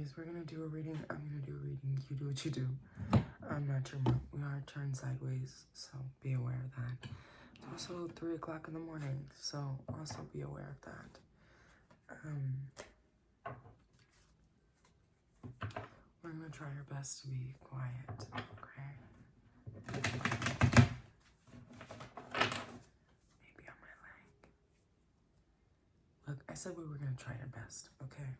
Pisces, we're gonna do a reading. I'm gonna do a reading. You do what you do. I'm not your mom. We are turned sideways, so be aware of that. It's also 3 o'clock in the morning, so also be aware of that. We're gonna try our best to be quiet, okay? Maybe on my leg. Look, I said we were gonna try our best, okay?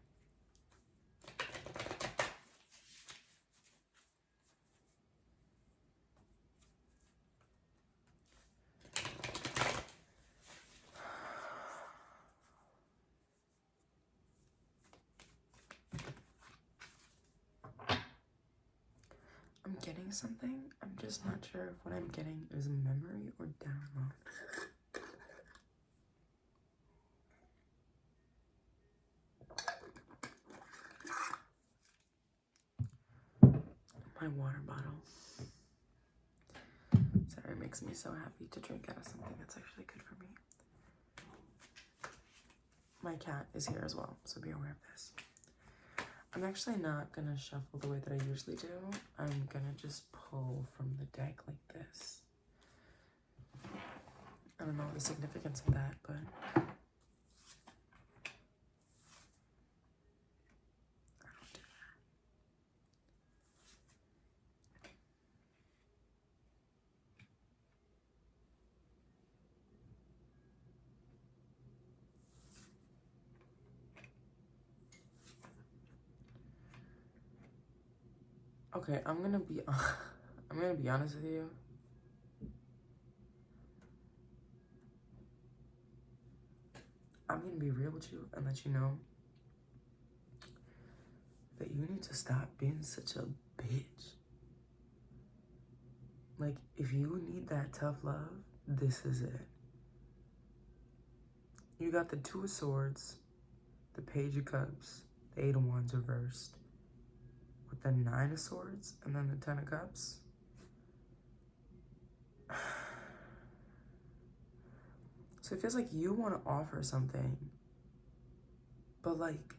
I'm getting something. I'm just not sure if what I'm getting is memory or download. My water bottle. Sorry, it makes me so happy to drink out of something that's actually good for me. My cat is here as well, so be aware of this. I'm actually not gonna shuffle the way that I usually do. I'm gonna just pull from the deck like this. I don't know the significance of that, but I don't do that. Okay, I'm gonna be honest with you. I'm gonna be real with you and let you know that you need to stop being such a bitch. Like, if you need that tough love, this is it. You got the 2 of Swords, the Page of Cups, the 8 of Wands reversed, with the 9 of Swords, and then the 10 of Cups. So it feels like you want to offer something, but like,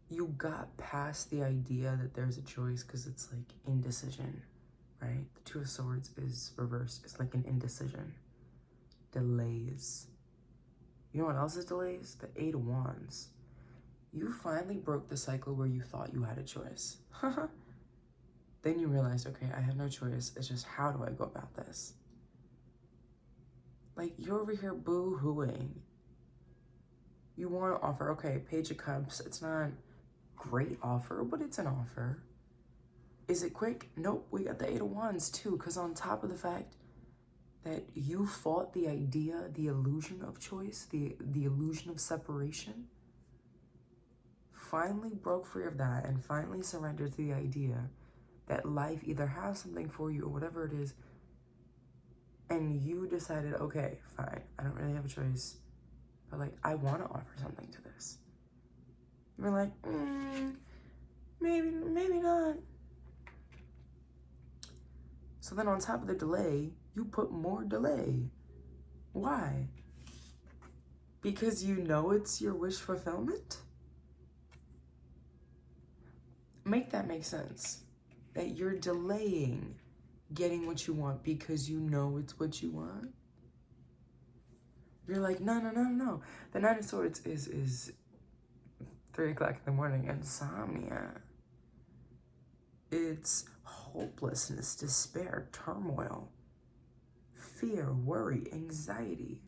you got past the idea that there's a choice because it's like indecision, right? The 2 of Swords is reversed. It's like an indecision. Delays. You know what else is delays? The 8 of Wands. You finally broke the cycle where you thought you had a choice. Then you realized, okay, I have no choice. It's just, how do I go about this? Like, you're over here boo-hooing. You want to offer, okay, Page of Cups. It's not great offer, but it's an offer. Is it quick? Nope. We got the 8 of Wands too, because on top of the fact that you fought the idea, the illusion of choice, the illusion of separation, finally broke free of that and finally surrendered to the idea that life either has something for you or whatever it is, and you decided, okay, fine, I don't really have a choice, but like, I want to offer something to this. You were like, maybe not. So then on top of the delay, you put more delay. Why? Because you know it's your wish fulfillment? Make that make sense. That you're delaying getting what you want because you know it's what you want. You're like, no. The 9 of Swords is 3 o'clock in the morning. Insomnia. It's hopelessness, despair, turmoil, fear, worry, anxiety.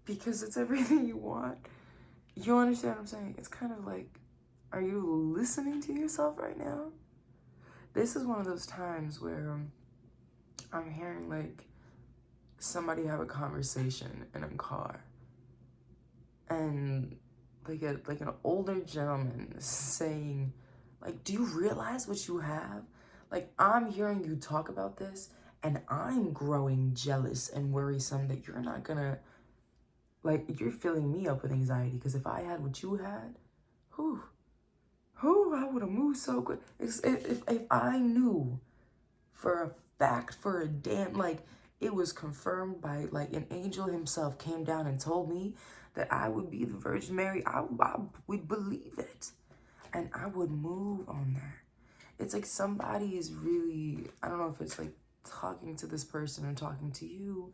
Because it's everything you want. You understand what I'm saying? It's kind of like, are you listening to yourself right now? This is one of those times where I'm hearing like somebody have a conversation in a car, and like an older gentleman saying, like, do you realize what you have? Like, I'm hearing you talk about this, and I'm growing jealous and worrisome that you're not gonna, like, you're filling me up with anxiety, because if I had what you had, I would have moved so quick. If I knew for a fact, for a damn, like, it was confirmed by, like, an angel himself came down and told me that I would be the Virgin Mary, I would believe it. And I would move on that. It's like somebody is really, I don't know if it's like talking to this person and talking to you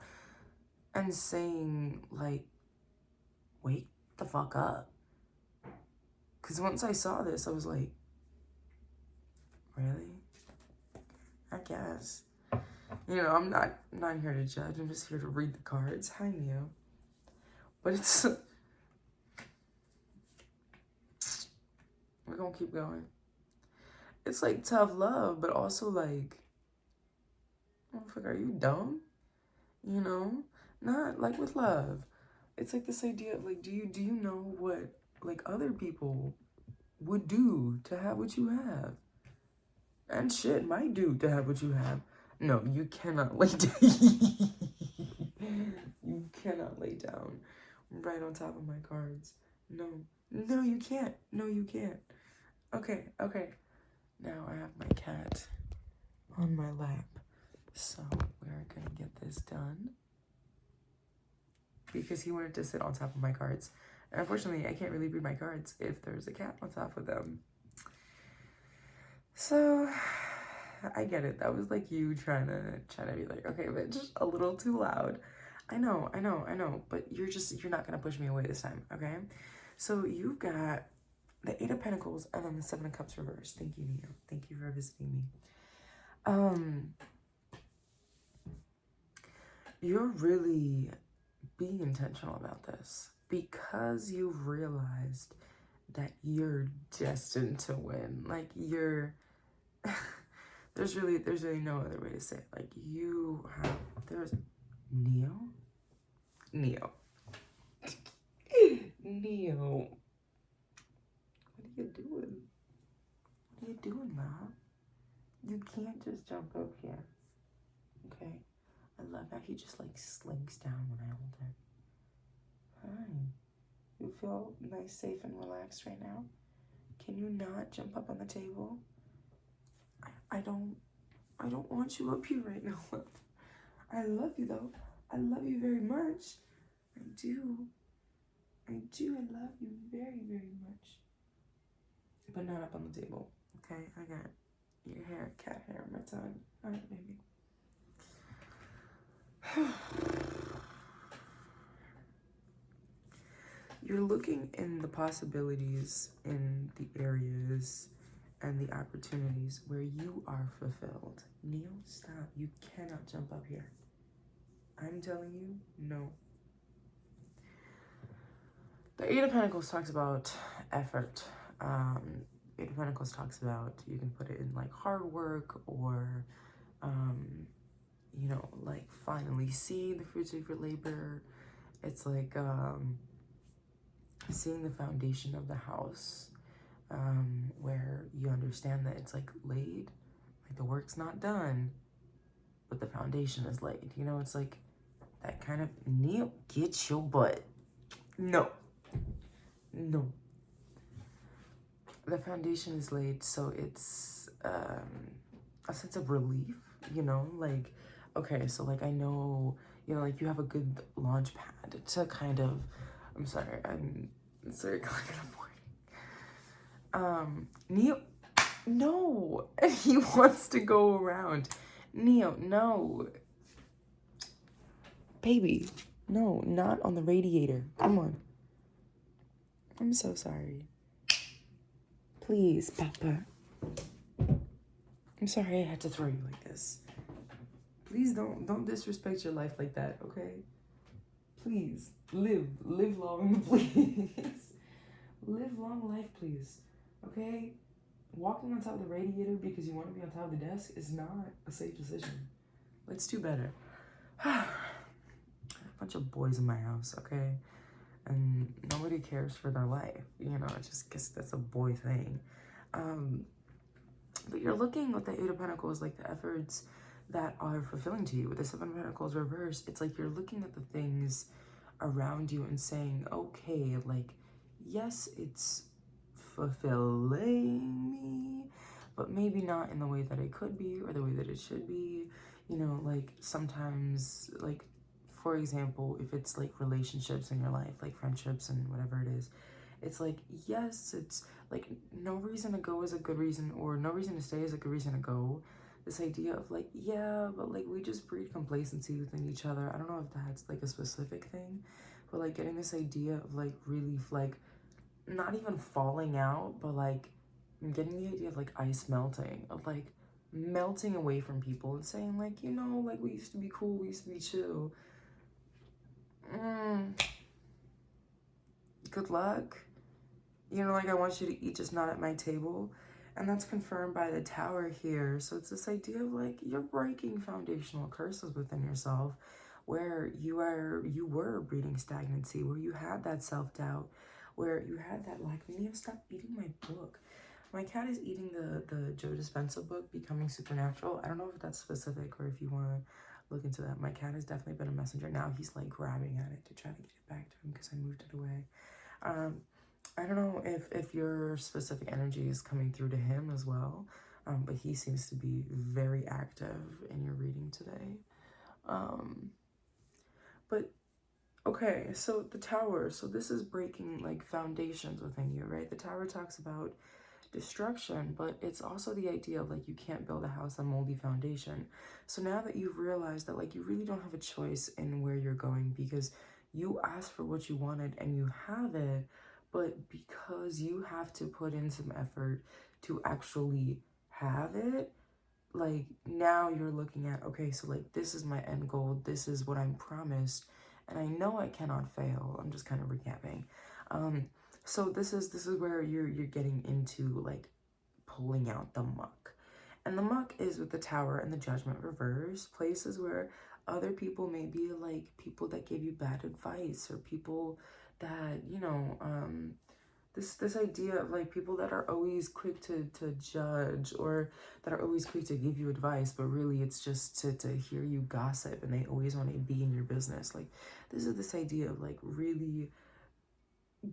and saying like, wake the fuck up. Because once I saw this, I was like, really? I guess. You know, I'm not here to judge. I'm just here to read the cards. Hi, Neo. But it's... we're gonna keep going. It's like tough love, but also like, motherfucker, are you dumb? You know? Not like with love. It's like this idea of like, do you know what like other people would do to have what you have? And shit might do to have what you have. No, you cannot lay down. You cannot lay down right on top of my cards. No, you can't. No, you can't. Okay. Now I have my cat on my lap. So we're gonna get this done. Because he wanted to sit on top of my cards. And unfortunately, I can't really read my cards if there's a cat on top of them. So I get it. That was like you trying to be like, okay, but just a little too loud. I know. But you're not gonna push me away this time, okay? So you've got the 8 of Pentacles and then the 7 of Cups reversed. Thank you, Neo. Thank you for visiting me. You're really being intentional about this because you've realized that you're destined to win. Like you're there's really no other way to say it. Like there's Neo. Neo, what are you doing? What are you doing, Mom? You can't just jump up here. Okay? I love how he just like slinks down when I hold him. Hi. You feel nice, safe, and relaxed right now? Can you not jump up on the table? I don't want you up here right now. I love you though. I love you very much. I do. I love you very, very much. But not up on the table. Okay, I got your hair, cat hair on my tongue. All right, baby. You're looking in the possibilities in the areas and the opportunities where you are fulfilled. Neo, stop. You cannot jump up here. I'm telling you, no. The 8 of Pentacles talks about effort. 8 of Pentacles talks about, you can put it in like hard work or, you know, like finally see the fruits of your labor. It's like seeing the foundation of the house, where you understand that it's like laid, like the work's not done, but the foundation is laid. You know, it's like that kind of, Neil, get your butt. No. The foundation is laid, so it's a sense of relief, you know, like, okay, so like I know, you know, like you have a good launch pad to kind of, I'm sorry, it's 3 o'clock in the morning. Neo, no, he wants to go around. Neo, no. Baby, no, not on the radiator. Come on. I'm so sorry. Please, Papa. I'm sorry I had to throw you like this. Please don't disrespect your life like that, okay? Please, live long, please. Live long life, please, okay? Walking on top of the radiator because you want to be on top of the desk is not a safe decision. Let's do better. A bunch of boys in my house, okay? And nobody cares for their life, you know, I just guess that's a boy thing. But you're looking with the 8 of Pentacles, like the efforts that are fulfilling to you. With the 7 of Pentacles reversed, it's like you're looking at the things around you and saying, okay, like, yes, it's fulfilling me, but maybe not in the way that it could be or the way that it should be. You know, like sometimes, like for example, if it's like relationships in your life, like friendships and whatever it is, it's like, yes, it's like no reason to go is a good reason, or no reason to stay is a good reason to go. This idea of like, yeah, but like we just breed complacency within each other. I don't know if that's like a specific thing, but like getting this idea of like really like not even falling out, but like getting the idea of like ice melting, of like melting away from people and saying like, you know, like we used to be cool, we used to be chill. Good luck. You know, like I want you to eat, just not at my table. And that's confirmed by the tower here. So it's this idea of like you're breaking foundational curses within yourself, where you were breeding stagnancy, where you had that self-doubt, where you had that lack of, stop eating my book. My cat is eating the Joe Dispenza book, Becoming Supernatural. I don't know if that's specific or if you want to look into that. My cat has definitely been a messenger. Now he's like grabbing at it to try to get it back to him because I moved it away. I don't know if your specific energy is coming through to him as well, but he seems to be very active in your reading today. But okay, so the tower, so this is breaking like foundations within you, right? The tower talks about destruction, but it's also the idea of like you can't build a house on moldy foundation. So now that you've realized that like you really don't have a choice in where you're going, because you asked for what you wanted and you have it, but because you have to put in some effort to actually have it, like now you're looking at, okay, so like this is my end goal, this is what I'm promised, and I know I cannot fail. I'm just kind of recapping. So this is where you're getting into like pulling out the muck. And the muck is with the tower and the judgment reverse, places where other people may be like people that give you bad advice, or people that, this idea of like people that are always quick to judge, or that are always quick to give you advice, but really it's just to hear you gossip, and they always want to be in your business. Like this is this idea of like really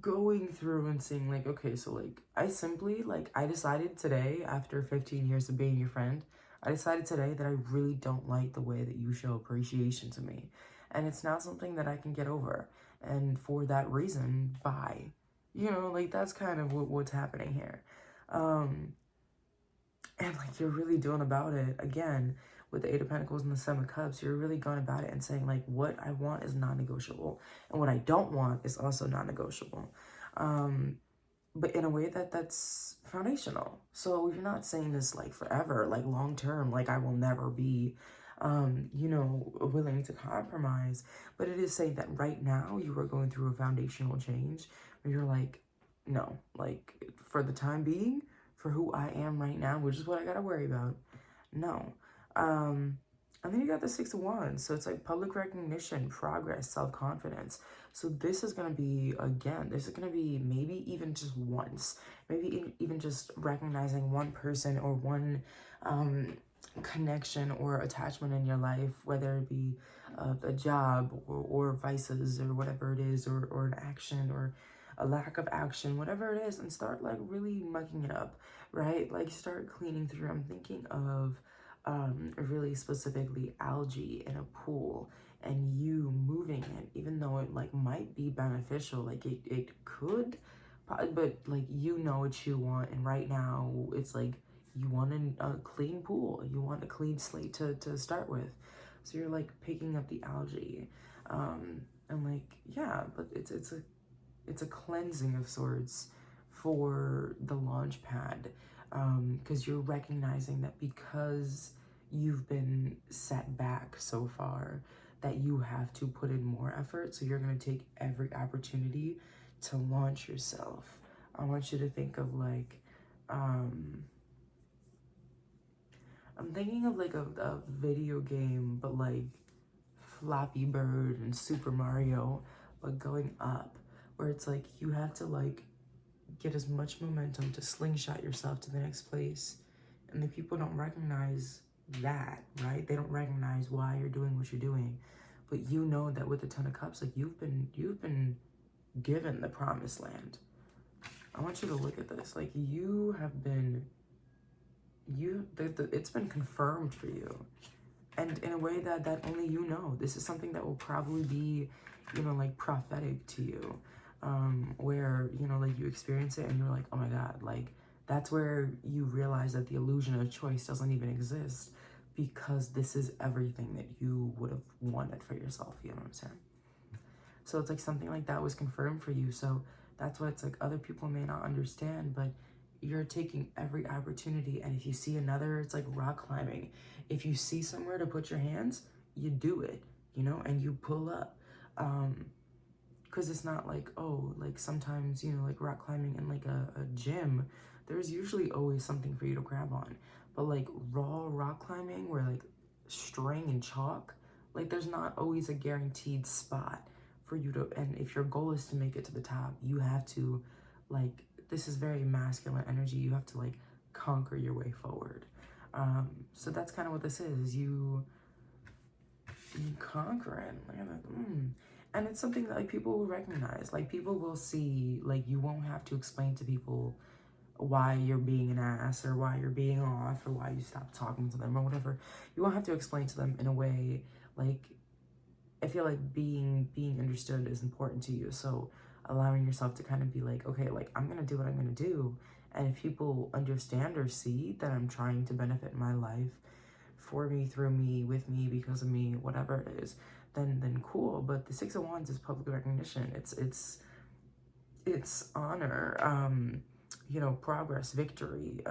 going through and seeing like, okay, so like I decided today, after 15 years of being your friend, I decided today that I really don't like the way that you show appreciation to me, and it's not something that I can get over, and for that reason, bye. Like that's kind of what's happening here. And like you're really doing about it again with the Eight of Pentacles and the Seven of Cups. You're really going about it and saying like, what I want is non-negotiable, and what I don't want is also non-negotiable. But in a way that's foundational. So you're not saying this like forever, like long term, like I will never be willing to compromise. But it is saying that right now you are going through a foundational change where you're like, no, like for the time being, for who I am right now, which is what I gotta worry about, no. And then you got the Six of Wands. So it's like public recognition, progress, self-confidence. So this is going to be, again, this is going to be maybe even just once. Maybe even just recognizing one person or one connection or attachment in your life, whether it be a job or vices or whatever it is, or an action or a lack of action, whatever it is, and start like really mucking it up, right? Like start cleaning through. I'm thinking of really specifically algae in a pool, and you moving it, even though it like might be beneficial, like it could, but like what you want, and right now it's like you want a clean pool, you want a clean slate to start with, so you're like picking up the algae, and like yeah, but it's a cleansing of sorts for the launch pad, because you're recognizing that because you've been set back so far, that you have to put in more effort. So you're going to take every opportunity to launch yourself. I want you to think of like, I'm thinking of like a video game, but like Flappy Bird and Super Mario, but going up, where it's like you have to like get as much momentum to slingshot yourself to the next place. And the people don't recognize that, right? They don't recognize why you're doing what you're doing. But you know that with the Ten of Cups, like you've been given the promised land. I want you to look at this. Like you have been, it's been confirmed for you. and in a way that only you know. This is something that will probably be, you know, like prophetic to you, where, you know, like you experience it and you're like, oh my God, like that's where you realize that the illusion of choice doesn't even exist, because this is everything that you would have wanted for yourself. You know what I'm saying? So it's like something like that was confirmed for you. So that's why it's like other people may not understand, but you're taking every opportunity. And if you see another, it's like rock climbing. If you see somewhere to put your hands, you do it, you know, and you pull up. Because it's not like, oh, like sometimes, you know, like rock climbing in like a gym, there's usually always something for you to grab on. But like raw rock climbing where like string and chalk, like there's not always a guaranteed spot for you to, and if your goal is to make it to the top, you have to, like, this is very masculine energy. You have to like conquer your way forward. So that's kind of what this is. You conquer it. Look at that. And it's something that like people will recognize. Like people will see. Like you won't have to explain to people why you're being an ass or why you're being off or why you stopped talking to them or whatever. You won't have to explain to them in a way. Like I feel like being understood is important to you. So allowing yourself to kind of be like, okay, like I'm gonna do what I'm gonna do. And if people understand or see that I'm trying to benefit my life for me, through me, with me, because of me, whatever it is, then cool. But the Six of Wands is public recognition. It's honor, you know, progress, victory.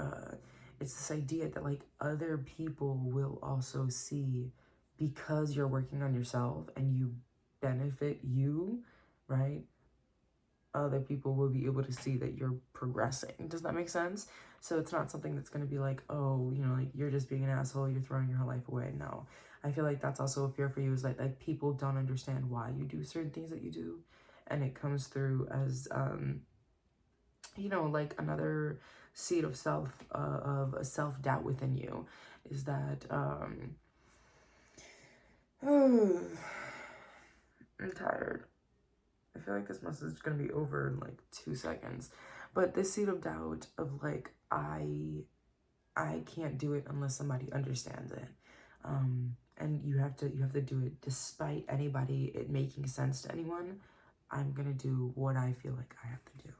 It's this idea that like other people will also see, because you're working on yourself and you benefit you, right? Other people will be able to see that you're progressing. Does that make sense? So it's not something that's going to be like, oh, you know, like you're just being an asshole, you're throwing your whole life away. No, I feel like that's also a fear for you, is like people don't understand why you do certain things that you do, and it comes through as you know, like another seed of self-doubt within you, is that I'm tired. I feel like this message is gonna be over in like 2 seconds. But this seed of doubt of like, I can't do it unless somebody understands it. And you have to do it despite anybody it making sense to anyone. I'm gonna do what I feel like I have to do.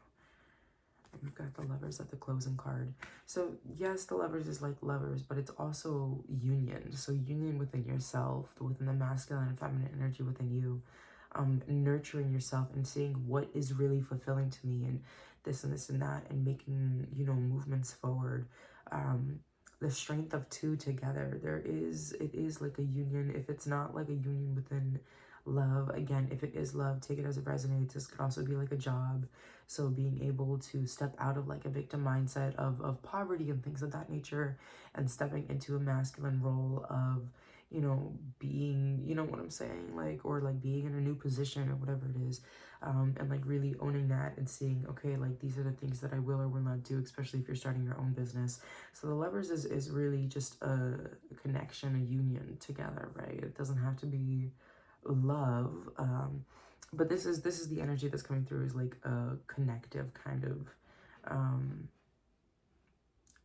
We've got the Lovers at the closing card. So yes, the Lovers is like lovers, but it's also union. So union within yourself, within the masculine and feminine energy within you. Nurturing yourself and seeing what is really fulfilling to me, and this and that, and making, you know, movements forward. The strength of two together. It is like a union. If it's not like a union within love, again, if it is love, take it as it resonates. This could also be like a job. So being able to step out of like a victim mindset of poverty and things of that nature, and stepping into a masculine role of, you know, being, you know what I'm saying, like, or like being in a new position or whatever it is, and like really owning that and seeing, okay, like these are the things that I will or will not do, especially if you're starting your own business. So the Lovers is really just a connection, a union together, right? It doesn't have to be love, but this is the energy that's coming through, is like a connective kind of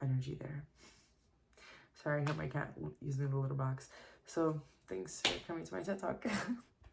energy there. Sorry, I have my cat using the litter box. So thanks for coming to my TED Talk.